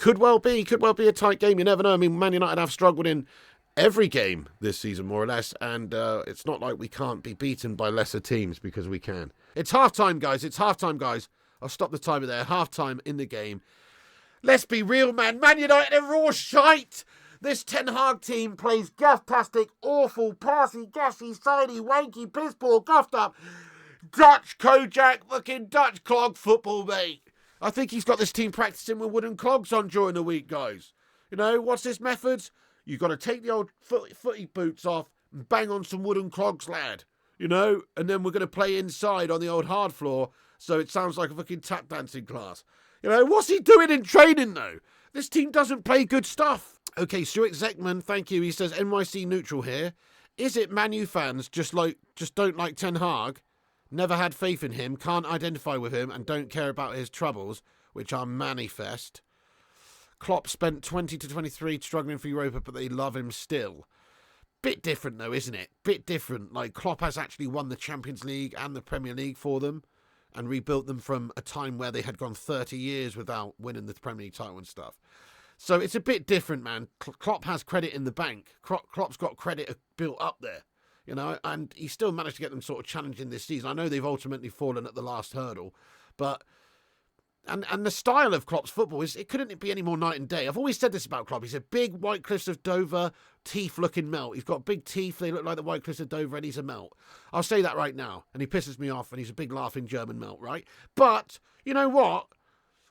Could well be a tight game. You never know. I mean, Man United have struggled in every game this season, more or less, and it's not like we can't be beaten by lesser teams, because we can. It's half-time, guys. I'll stop the timer there. Half-time in the game. Let's be real, man. Man United are raw shite. This Ten Hag team plays gas-tastic, awful, passy, gassy, sidey, wanky, piss-poor, guffed up, Dutch Kojak, fucking Dutch clog football, mate. I think he's got this team practicing with wooden clogs on during the week, guys. You know, what's his methods? You've got to take the old footy boots off and bang on some wooden clogs, lad. You know, and then we're going to play inside on the old hard floor, so it sounds like a fucking tap dancing class. You know, what's he doing in training, though? This team doesn't play good stuff. Okay, Stuart Zekman, thank you. He says, NYC neutral here. Is it Man U fans just don't like Ten Hag, never had faith in him, can't identify with him, and don't care about his troubles, which are manifest? Klopp spent 20 to 23 struggling for Europa, but they love him still. Bit different, though, isn't it? Bit different. Like, Klopp has actually won the Champions League and the Premier League for them, and rebuilt them from a time where they had gone 30 years without winning the Premier League title and stuff. So it's a bit different, man. Klopp has credit in the bank. Klopp's got credit built up there, you know, and he still managed to get them sort of challenging this season. I know they've ultimately fallen at the last hurdle, but and the style of Klopp's football it couldn't be any more night and day. I've always said this about Klopp. He's a big White Cliffs of Dover teeth-looking melt. He's got big teeth. They look like the White Cliffs of Dover, and he's a melt. I'll say that right now, and he pisses me off, and he's a big laughing German melt, right? But you know what?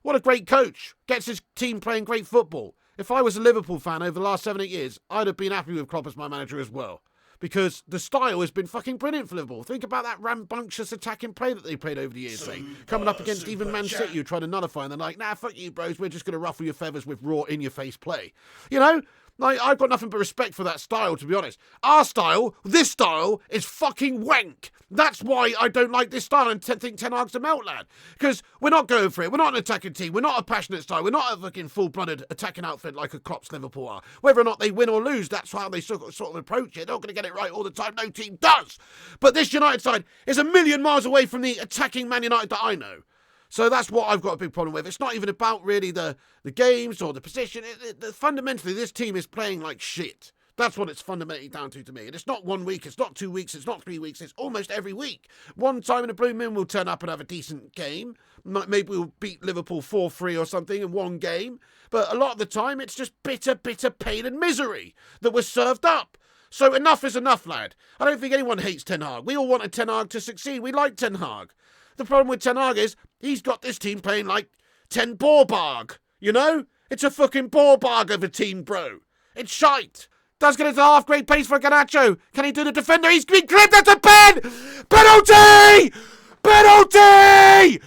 What a great coach. Gets his team playing great football. If I was a Liverpool fan over the last 7-8 years, I'd have been happy with Klopp as my manager as well. Because the style has been fucking brilliant for Liverpool. Think about that rambunctious attacking play that they played over the years, coming up against even Man City, who tried to nullify, and they're like, nah, fuck you, bros, we're just going to ruffle your feathers with raw, in-your-face play. You know? Like, I've got nothing but respect for that style, to be honest. Our style, this style, is fucking wank. That's why I don't like this style and think Ten Hag's a melt, lad. Because we're not going for it. We're not an attacking team. We're not a passionate style. We're not a fucking full-blooded attacking outfit like a Klopp's Liverpool are. Whether or not they win or lose, that's how they sort of approach it. They're not going to get it right all the time. No team does. But this United side is a million miles away from the attacking Man United that I know. So that's what I've got a big problem with. It's not even about really the games or the position. Fundamentally, this team is playing like shit. That's what it's fundamentally down to me. And it's not 1 week, it's not 2 weeks, it's not 3 weeks, it's almost every week. One time in a blue moon we'll turn up and have a decent game. Maybe we'll beat Liverpool 4-3 or something in one game. But a lot of the time it's just bitter pain and misery that was served up. So enough is enough, lad. I don't think anyone hates Ten Hag. We all wanted Ten Hag to succeed. We like Ten Hag. The problem with Ten Hag is he's got this team playing like Ten Borbarg, you know? It's a fucking Borbarg of a team, bro. It's shite. Does get into half-grade pace for Garnacho. Can he do the defender? He's been clipped at the pen! Penalty! Penalty!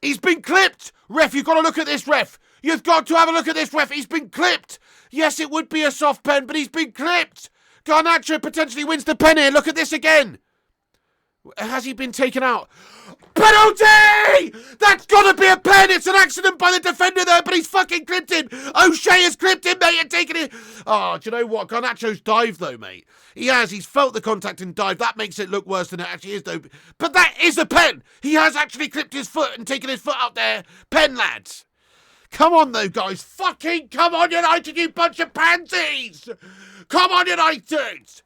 He's been clipped! Ref, you've got to look at this, ref. You've got to have a look at this, ref. He's been clipped. Yes, it would be a soft pen, but he's been clipped. Garnacho potentially wins the pen here. Look at this again. Has he been taken out? Penalty! That's got to be a pen. It's an accident by the defender there, but he's fucking clipped him. O'Shea has clipped him, mate, and taken it. Oh, do you know what? Garnacho's dived, though, mate. He has. He's felt the contact and dived. That makes it look worse than it actually is, though. But that is a pen. He has actually clipped his foot and taken his foot out there. Pen, lads. Come on, though, guys. Fucking come on, United, you bunch of pansies. Come on, United.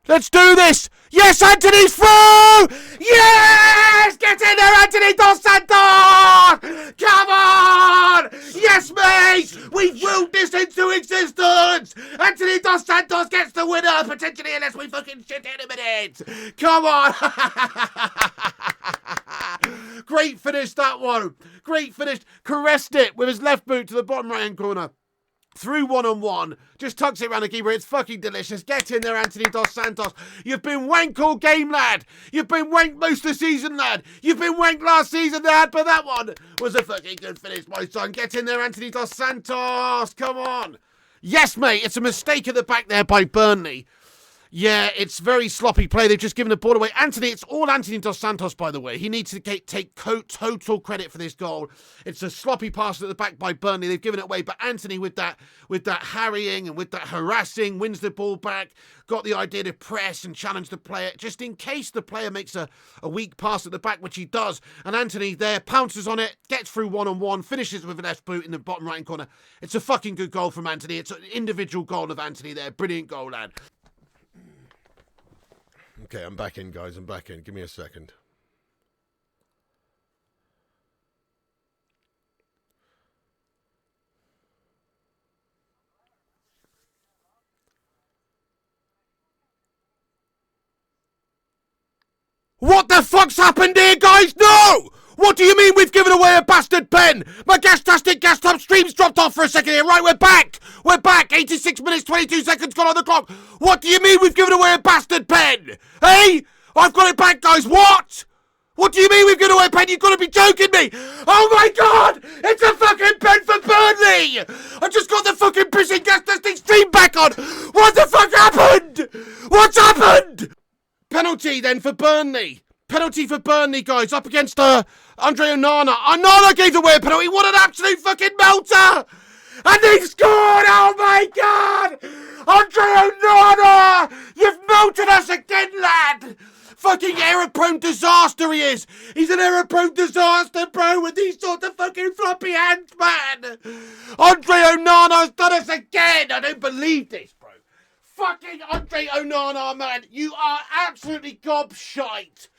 Let's do this! Yes, Antony's through! Yes! Get in there, Antony Dos Santos! Come on! Yes, mate! We've willed this into existence! Antony Dos Santos gets the winner, potentially, unless we fucking shit in a minute! Come on! Great finish, that one. Great finish. Caressed it with his left boot to the bottom right-hand corner. Through one-on-one, just tucks it around the keeper. It's fucking delicious. Get in there, Antony Dos Santos. You've been wank all game, lad. You've been wank most of the season, lad. You've been wank last season, lad. But that one was a fucking good finish, my son. Get in there, Antony Dos Santos. Come on. Yes, mate. It's a mistake at the back there by Burnley. Yeah, it's very sloppy play. They've just given the ball away. Antony, it's all Antony dos Santos, by the way. He needs to take total credit for this goal. It's a sloppy pass at the back by Burnley. They've given it away, but Antony with that harrying and with that harassing wins the ball back. Got the idea to press and challenge the player, just in case the player makes a weak pass at the back, which he does. And Antony there pounces on it, gets through one-on-one, finishes with an left boot in the bottom right corner. It's a fucking good goal from Antony. It's an individual goal of Antony there. Brilliant goal, lad. Okay, I'm back in, guys. I'm back in. Give me a second. What the fuck's happened here, guys? No! What do you mean we've given away a bastard pen? My gas-tastic gas-top stream's dropped off for a second here. Right, we're back. We're back. 86 minutes, 22 seconds gone on the clock. What do you mean we've given away a bastard pen? Hey? I've got it back, guys. What? What do you mean we've given away a pen? You've got to be joking me. Oh, my God. It's a fucking pen for Burnley. I just got the fucking pissing gas-tastic stream back on. What the fuck happened? What's happened? Penalty, then, for Burnley. Penalty for Burnley, guys, up against Andre Onana. Onana gave away a penalty. What an absolute fucking melter! And he scored! Oh my God! Andre Onana! You've melted us again, lad! Fucking error-prone disaster he is! He's an error-prone disaster, bro, with these sort of fucking floppy hands, man! Andre Onana's done us again! I don't believe this, bro. Fucking Andre Onana, man! You are absolutely gobshite!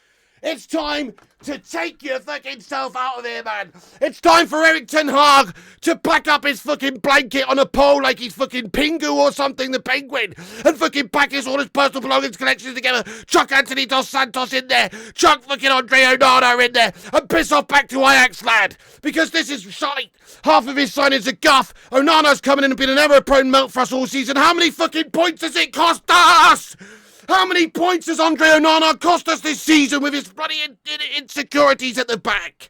It's time to take your fucking self out of here, man. It's time for Erik ten Hag to pack up his fucking blanket on a pole like he's fucking Pingu or something, the penguin, and fucking pack all his personal belongings collections together. Chuck Antony dos Santos in there. Chuck fucking Andre Onana in there. And piss off back to Ajax, lad. Because this is shite. Half of his signings are guff. Onana's coming in and been an error-prone melt for us all season. How many fucking points does it cost us? How many points has Andre Onana cost us this season with his bloody insecurities at the back?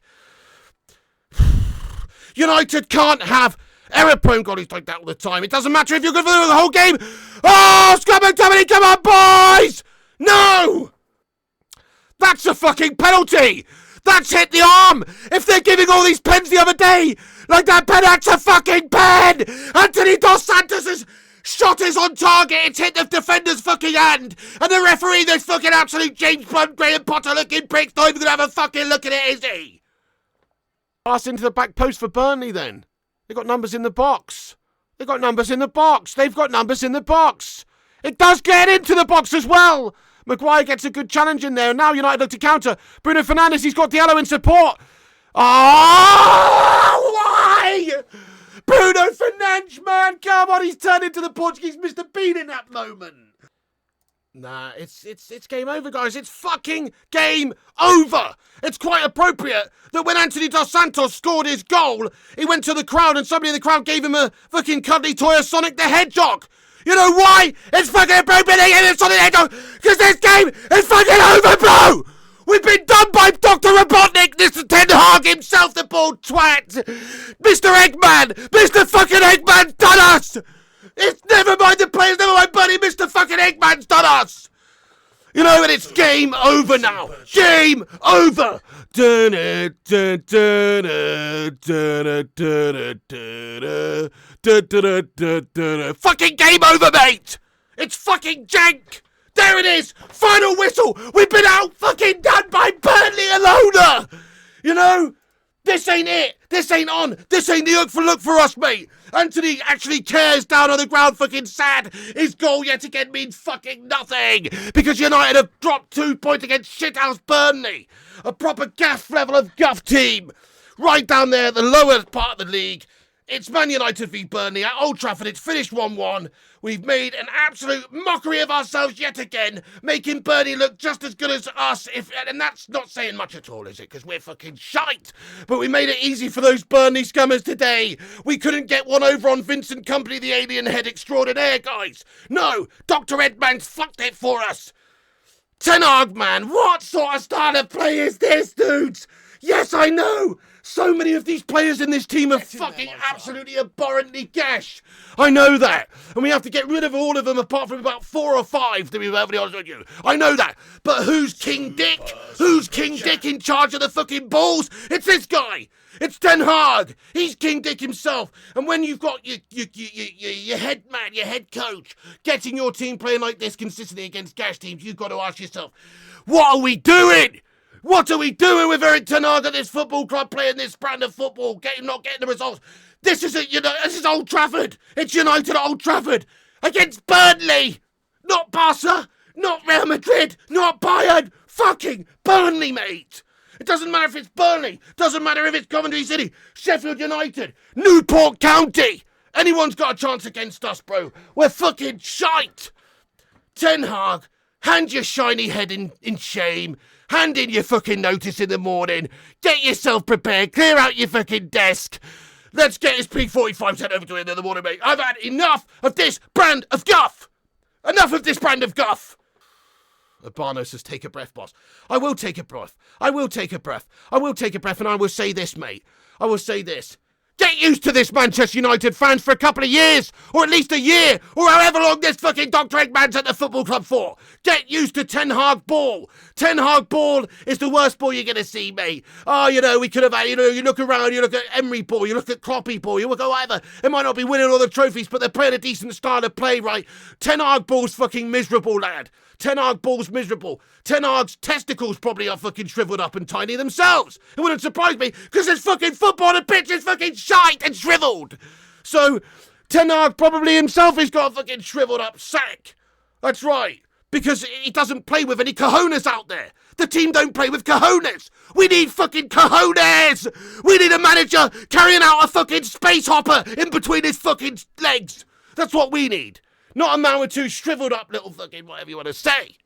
United can't have error-prone goalies like that all the time. It doesn't matter if you're good for the whole game. Oh, Scott McTominay, come on, boys! No! That's a fucking penalty! That's hit the arm! If they're giving all these pens the other day, like that pen, that's a fucking pen! Antony dos Santos' shot is on target, it's hit the defender's fucking hand, and the referee, this fucking absolute James Blunt, Graham Potter looking prick's not even gonna have a fucking look at it, is he? Pass into the back post for Burnley then. They've got numbers in the box. They've got numbers in the box. They've got numbers in the box. It does get into the box as well. Maguire gets a good challenge in there, and now United look to counter. Bruno Fernandes, he's got Diallo in support. Oh, why? Bruno Fernandes, man, come on, he's turned into the Portuguese Mr. Bean in that moment. Nah, it's game over, guys. It's fucking game over. It's quite appropriate that when Antony dos Santos scored his goal, he went to the crowd and somebody in the crowd gave him a fucking cuddly toy of Sonic the Hedgehog. You know why? It's fucking appropriate they gave him Sonic the Hedgehog, because this game is fucking over, bro. We've been done by Dr. Robotnik, Mr. Ten Hag himself, the bald twat! Mr. Eggman! Mr. fucking Eggman's done us! It's never mind the players, never mind Buddy, Mr. fucking Eggman's done us! You know, and it's game over now! Game over! Fucking game over, mate! It's fucking jank! There it is! Final whistle! We've been out fucking done by Burnley alone! You know? This ain't it! This ain't on! This ain't the look for us, mate! Antony actually cares down on the ground, fucking sad! His goal yet again means fucking nothing! Because United have dropped 2 points against shithouse Burnley! A proper gaff level of guff team! Right down there at the lower part of the league. It's Man United v Burnley at Old Trafford. It's finished 1-1. We've made an absolute mockery of ourselves yet again, making Burnley look just as good as us. And that's not saying much at all, is it? Because we're fucking shite. But we made it easy for those Burnley scummers today. We couldn't get one over on Vincent Kompany, the alien head extraordinaire, guys. No, Dr. Edman's fucked it for us. Ten Hag, man, what sort of style of play is this, dudes? Yes, I know. So many of these players in this team are fucking absolutely abhorrently gash. I know that. And we have to get rid of all of them apart from about 4 or 5, to be perfectly honest with you. I know that. But who's King Dick? Who's King Dick in charge of the fucking balls? It's this guy. It's Ten Hag. He's King Dick himself. And when you've got your head man, your head coach, getting your team playing like this consistently against gash teams, you've got to ask yourself, what are we doing? What are we doing with Erik Ten Hag at this football club playing this brand of football, not getting the results? This is this is Old Trafford. It's United at Old Trafford against Burnley. Not Barca, not Real Madrid, not Bayern. Fucking Burnley, mate. It doesn't matter if it's Burnley. Doesn't matter if it's Coventry City, Sheffield United, Newport County. Anyone's got a chance against us, bro. We're fucking shite. Ten Hag, hand your shiny head in shame. Hand in your fucking notice in the morning. Get yourself prepared. Clear out your fucking desk. Let's get his P45 sent over to him in the morning, mate. I've had enough of this brand of guff. Enough of this brand of guff. Urbano says, take a breath, boss. I will take a breath. I will take a breath. I will take a breath, and I will say this, mate. I will say this. Get used to this, Manchester United fans, for a couple of years, or at least a year, or however long this fucking Dr. Eggman's at the football club for. Get used to Ten Hag ball. Ten Hag ball is the worst ball you're going to see, mate. Oh, we could have had, you look around, you look at Emery ball, you look at Kloppy ball, you look at whatever. It might not be winning all the trophies, but they're playing a decent style of play, right? Ten Hag ball's fucking miserable, lad. Ten Hag ball's miserable. Ten Hag's testicles probably are fucking shriveled up and tiny themselves. It wouldn't surprise me, because there's fucking football on the pitch is fucking shite and shriveled. So, Ten Hag probably himself has got a fucking shriveled up sack. That's right. Because he doesn't play with any cojones out there. The team don't play with cojones. We need fucking cojones. We need a manager carrying out a fucking space hopper in between his fucking legs. That's what we need. Not a man with 2 shriveled up little fucking whatever you want to say.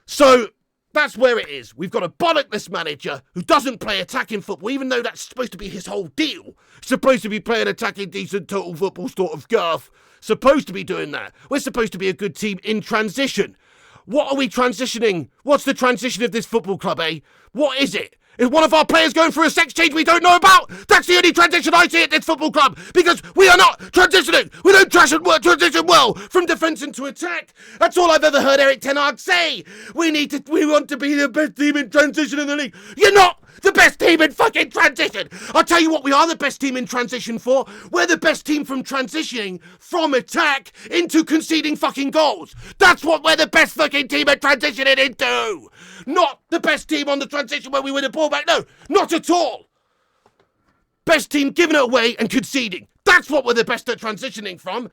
So, that's where it is. We've got a bollockless manager who doesn't play attacking football, even though that's supposed to be his whole deal. Supposed to be playing attacking, decent, total football sort of guff. Supposed to be doing that. We're supposed to be a good team in transition. What are we transitioning? What's the transition of this football club, eh? What is it? Is one of our players going through a sex change we don't know about? That's the only transition I see at this football club, because we are not transitioning. We don't transition well from defence into attack. That's all I've ever heard Erik Ten Hag say. We want to be the best team in transition in the league. You're not the best team in fucking transition. I'll tell you what we are the best team in transition for. We're the best team from transitioning from attack into conceding fucking goals. That's what we're the best fucking team at transitioning into. Not the best team on the transition where we win the ball back. No, not at all. Best team giving it away and conceding. That's what we're the best at transitioning from.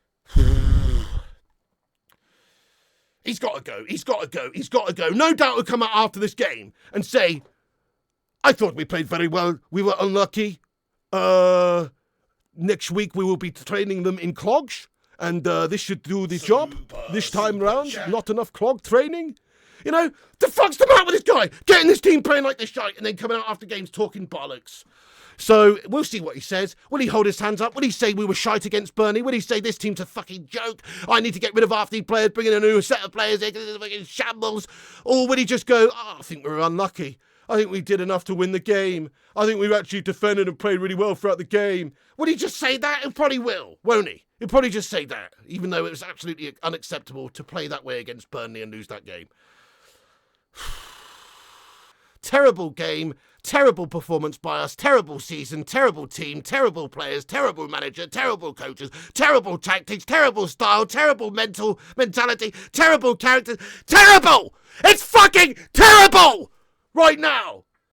He's got to go. He's got to go. He's got to go. No doubt he'll come out after this game and say, I thought we played very well. We were unlucky. Next week we will be training them in clogs. And this should do the job. This time round, not enough clog training. The fuck's the matter with this guy? Getting this team playing like this shite and then coming out after games talking bollocks. So, we'll see what he says. Will he hold his hands up? Will he say we were shite against Burnley? Will he say this team's a fucking joke? I need to get rid of half these players, bring in a new set of players here because it's fucking shambles? Or will he just go, I think we were unlucky. I think we did enough to win the game. I think we actually defended and played really well throughout the game. Will he just say that? He probably will, won't he? He'll probably just say that, even though it was absolutely unacceptable to play that way against Burnley and lose that game. Terrible game, terrible performance by us, terrible season, terrible team, terrible players, terrible manager, terrible coaches, terrible tactics, terrible style, terrible mentality, terrible characters, terrible! It's fucking terrible! Right now!